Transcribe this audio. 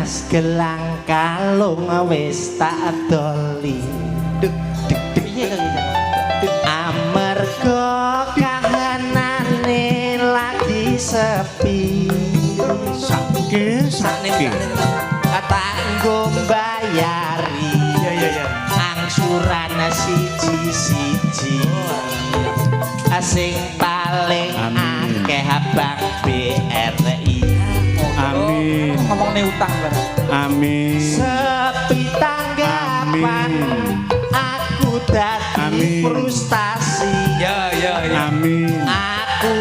Mas gelang kalung wis tak doli. Duk duk duk piye to amarga kahanane lagi sepi. Sakit Tanggo mbayari angsuran siji-siji sing paling akeh Bank BRI. Amin. Ngomongne utang bareng. Amin. Sepi tanggapan aku dadi frustasi. Ya. Amin. Aku